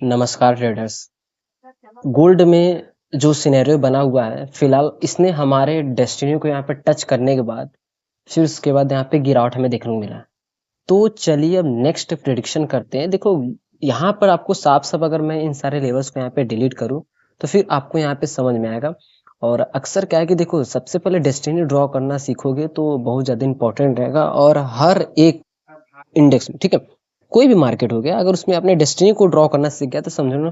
नमस्कार traders. Gold में जो सिनेरियो बना हुआ है फिलहाल इसने हमारे डेस्टिनी को यहाँ पे टच करने के बाद फिर उसके बाद यहाँ पे गिरावट हमें देखने को मिला। तो चलिए अब नेक्स्ट प्रिडिक्शन करते हैं। देखो यहाँ पर आपको साफ साफ अगर मैं इन सारे लेवल्स को यहाँ पे डिलीट करूँ तो फिर आपको यहाँ पे समझ में आएगा। और अक्सर क्या है कि देखो सबसे पहले डेस्टिनी ड्रॉ करना सीखोगे तो बहुत ज़्यादा इंपॉर्टेंट रहेगा। और हर एक इंडेक्स में, ठीक है, कोई भी मार्केट हो गया, अगर उसमें आपने डेस्टिनी को ड्रॉ करना सीख गया तो समझो ना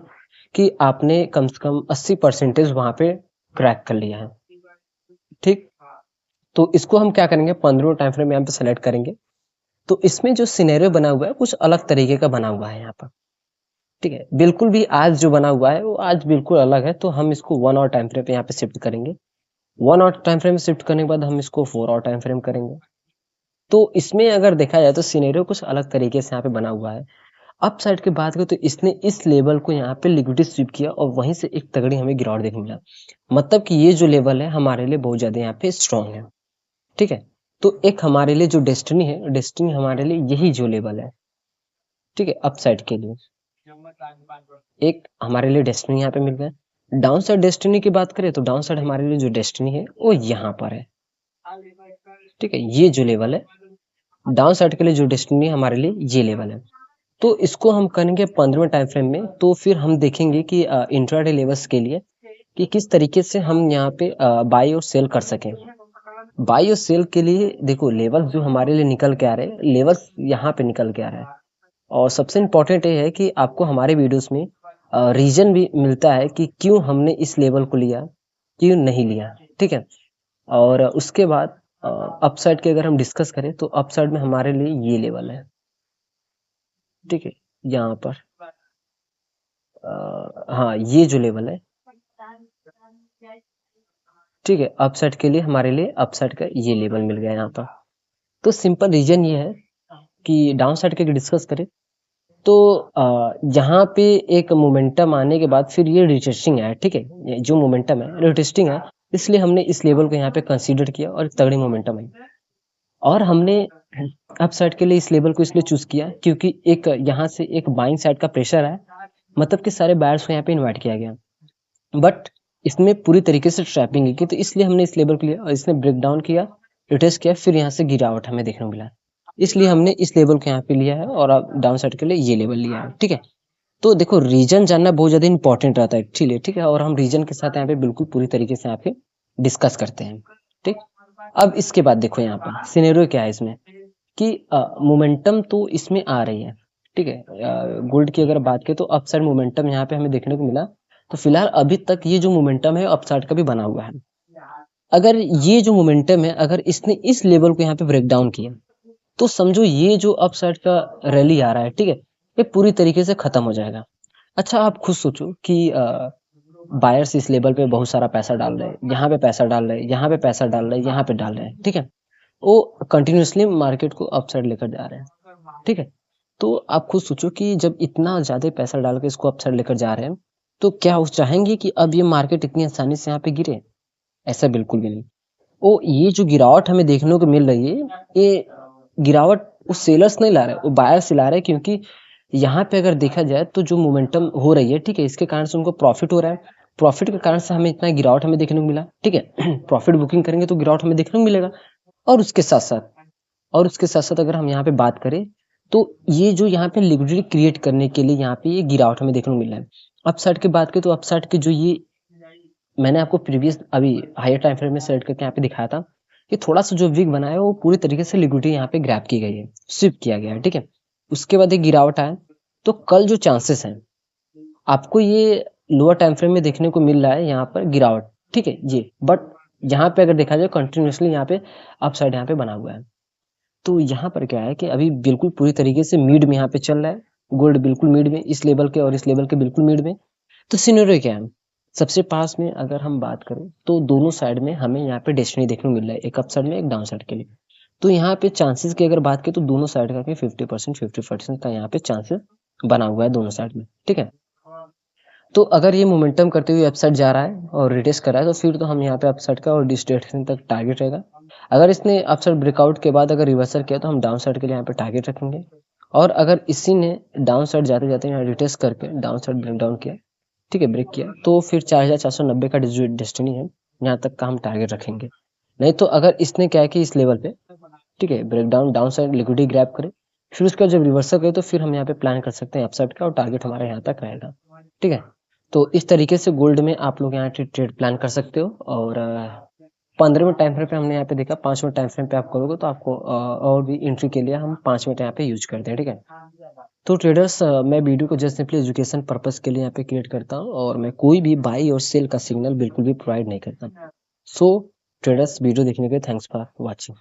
कि आपने कम से कम 80% वहां पे क्रैक कर लिया है। ठीक, तो इसको हम क्या करेंगे, 15 टाइम फ्रेम यहाँ पे सेलेक्ट करेंगे। तो इसमें जो सिनेरियो बना हुआ है कुछ अलग तरीके का बना हुआ है यहाँ पर। ठीक है, बिल्कुल भी आज जो बना हुआ है वो आज बिल्कुल अलग है। तो हम इसको 1 आवर टाइम फ्रेम पे यहाँ पे शिफ्ट करेंगे। 1 आवर टाइम फ्रेम शिफ्ट करने के बाद हम इसको 4 आवर टाइम फ्रेम करेंगे। तो इसमें अगर देखा जाए तो सिनेरियो कुछ अलग तरीके से यहाँ पे बना हुआ है। अप साइड की बात करें तो इसने इस लेवल को यहाँ पे लिक्विडिटी स्वीप किया और वहीं से एक तगड़ी हमें गिरावट देखने मिला। मतलब कि ये जो लेवल है हमारे लिए बहुत ज्यादा यहाँ पे स्ट्रांग है। ठीक है, तो एक हमारे लिए जो डेस्टिनी है, डेस्टिनी हमारे लिए यही जो लेवल है। ठीक है, अप साइड के लिए एक हमारे लिए डेस्टिनी यहाँ पे मिल गया। डाउन साइड डेस्टिनी की बात करें तो डाउन साइड हमारे लिए जो डेस्टिनी है वो यहाँ पर है। ठीक है, ये जो लेवल है डाउन साइड के लिए जो डेस्टिनी है हमारे लिए ये लेवल है। तो इसको हम करेंगे 15वें टाइम फ्रेम में। तो फिर हम देखेंगे कि इंट्राडे लेवल्स के लिए कि किस तरीके से हम यहाँ पे बाई और सेल कर सकें। बाई और सेल के लिए देखो लेवल्स जो हमारे लिए निकल के आ रहे हैं, लेवल्स यहाँ पे निकल के आ रहा है। और सबसे इम्पोर्टेंट ये है कि आपको हमारे वीडियोस में रीजन भी मिलता है कि क्यों हमने इस लेवल को लिया, क्यों नहीं लिया। ठीक है, और उसके बाद अपसाइड की अगर हम डिस्कस करें तो अपसाइड में हमारे लिए ये लेवल है। ठीक है, यहाँ पर हाँ ये जो लेवल है, ठीक है, अपसाइड के लिए हमारे लिए अपसाइड का ये लेवल मिल गया यहाँ पर। तो सिंपल रीजन ये है कि डाउन साइड के डिस्कस करें तो यहाँ पे एक मोमेंटम आने के बाद फिर ये रिटेस्टिंग है। ठीक है, ये जो मोमेंटम है रिटेस्टिंग है, इसलिए हमने इस लेवल को यहाँ पे कंसीडर किया और तगड़ी मोमेंटम आई। और हमने अप साइड के लिए इस लेवल को इसलिए चूज किया क्योंकि एक यहाँ से एक बाइंग साइड का प्रेशर है, मतलब कि सारे बायर्स को यहाँ पे इन्वाइट किया गया। बट इसमें पूरी तरीके से ट्रैपिंग है कि तो इसलिए हमने इस लेवल को लिया और इसने ब्रेक डाउन किया, रिटेस्ट किया, फिर यहाँ से गिरावट हमें देखने को मिला। इसलिए हमने इस लेवल को यहाँ पे लिया है और अब डाउन साइड के लिए ये लेवल लिया है। ठीक है, तो देखो रीजन जानना बहुत ज्यादा इंपॉर्टेंट रहता है एक्चुअली। ठीक है, और हम रीजन के साथ यहाँ पे बिल्कुल पूरी तरीके से यहाँ पे डिस्कस करते हैं। ठीक, अब इसके बाद देखो यहाँ पर सिनेरियो क्या है इसमें कि मोमेंटम तो इसमें आ रही है। ठीक है, गोल्ड की अगर बात करें तो अपसाइड मोमेंटम यहाँ पे हमें देखने को मिला। तो फिलहाल अभी तक ये जो मोमेंटम है अपसाइड का भी बना हुआ है। अगर ये जो मोमेंटम है अगर इसने इस लेवल को यहाँ पे ब्रेक डाउन किया तो समझो ये जो अपसाइड का रैली आ रहा है, ठीक है, ये पूरी तरीके से खत्म हो जाएगा। अच्छा आप खुद सोचो कि बायर्स इस लेवल पे बहुत सारा पैसा डाल रहे हैं, यहाँ पे पैसा डाल रहे हैं, यहाँ पे पैसा डाल रहे हैं, यहाँ पे डाल रहे हैं। ठीक है, वो कंटिन्यूसली मार्केट को अपसाइड लेकर जा रहे हैं। ठीक है, तो आप खुद सोचो कि जब इतना ज्यादा पैसा डाल के इसको अपसाइड लेकर जा रहे हैं तो क्या वो चाहेंगे कि अब ये मार्केट इतनी आसानी से यहाँ पे गिरे? ऐसा बिल्कुल भी नहीं। वो ये जो गिरावट हमें देखने को मिल रही है, ये गिरावट वो सेलर्स नहीं ला रहे, वो बायर्स ला रहे हैं। क्योंकि यहाँ पे अगर देखा जाए तो जो मोमेंटम हो रही है, ठीक है, इसके कारण से उनको प्रॉफिट हो रहा है। प्रॉफिट के कारण से हमें इतना गिरावट हमें देखने को मिला। ठीक है, प्रॉफिट बुकिंग करेंगे तो गिरावट हमें देखने को मिलेगा। और उसके साथ साथ अगर हम यहाँ पे बात करें तो ये जो यहाँ पे लिक्विडिटी क्रिएट करने के लिए यहाँ पे ये गिरावट हमें देखने को मिल रहा है। अपसाइड की बात करें तो अपसाइड के जो ये मैंने आपको प्रीवियस अभी हायर टाइम फ्रेम में सेलेक्ट करके यहाँ पे दिखाया था कि थोड़ा सा जो वीक बनाया है वो पूरी तरीके से लिक्विडिटी यहाँ पे ग्रैब की गई है, स्विप किया गया है। ठीक है, उसके बाद एक गिरावट आया। तो कल जो चांसेस हैं आपको ये लोअर टाइम फ्रेम में देखने को मिल रहा है यहाँ पर गिरावट। ठीक है, ये बट यहाँ पे अगर देखा जाए कंटिन्यूसली यहाँ पे अपसाइड यहाँ पे बना हुआ है। तो यहाँ पर क्या है कि अभी बिल्कुल पूरी तरीके से मिड में यहाँ पे चल रहा है गोल्ड, बिल्कुल मिड में, इस लेवल के और इस लेवल के बिल्कुल मिड में। तो सिनेरियो क्या है, सबसे पास में अगर हम बात करें तो दोनों साइड में हमें यहाँ पे डेस्टिनी देखने को मिल रहा है, एक अप साइड में एक डाउन साइड के लिए। तो यहाँ पे चांसेस की अगर बात करें तो दोनों साइड का 50% का यहाँ पे चांसेस बना हुआ है दोनों साइड में। ठीक है, तो अगर ये मोमेंटम करते हुए अपसाइड जा रहा है और रिटेस्ट कर रहा है तो फिर तो हम यहाँ पे अपसाइड का और डिस डायरेक्शन तक टारगेट रहेगा। अगर इसने अपसाइड ब्रेकआउट के बाद अगर रिवर्सल किया तो हम डाउन साइड के लिए यहाँ पे टारगेट रखेंगे। और अगर इसी ने डाउन साइड जाते जाते यहाँ रिटेस्ट करके डाउन साइड ब्रेक डाउन किया, ठीक है, ब्रेक किया, तो फिर 4490 का जो डेस्टिनी है यहाँ तक का हम टारगेट रखेंगे। नहीं तो अगर इसने क्या है कि इस लेवल पे, ठीक है, break down downside liquidity grab करे, फिर उसका जब रिवर्सल करे तो फिर हम यहाँ पे प्लान कर सकते हैं अपसाइड का, और टारगेट हमारा यहाँ तक रहेगा। ठीक है, तो इस तरीके से गोल्ड में आप लोग यहाँ ट्रेड प्लान कर सकते हो। और 15 मिनट टाइम फ्रेम पे हमने यहाँ पे देखा, 5 मिनट टाइम फ्रेम पे आप करोगे तो आपको और भी एंट्री के लिए हम 5 मिनट यहाँ पे यूज करते हैं। ठीक है, तो ट्रेडर्स मैं वीडियो को जस्ट सिंपली एजुकेशन पर्पस के लिए यहाँ पे क्रिएट करता हूँ, और मैं कोई भी बाई और सेल का सिग्नल बिल्कुल भी प्रोवाइड नहीं करता। सो ट्रेडर्स, वीडियो देखने के लिए थैंक्स फॉर वॉचिंग।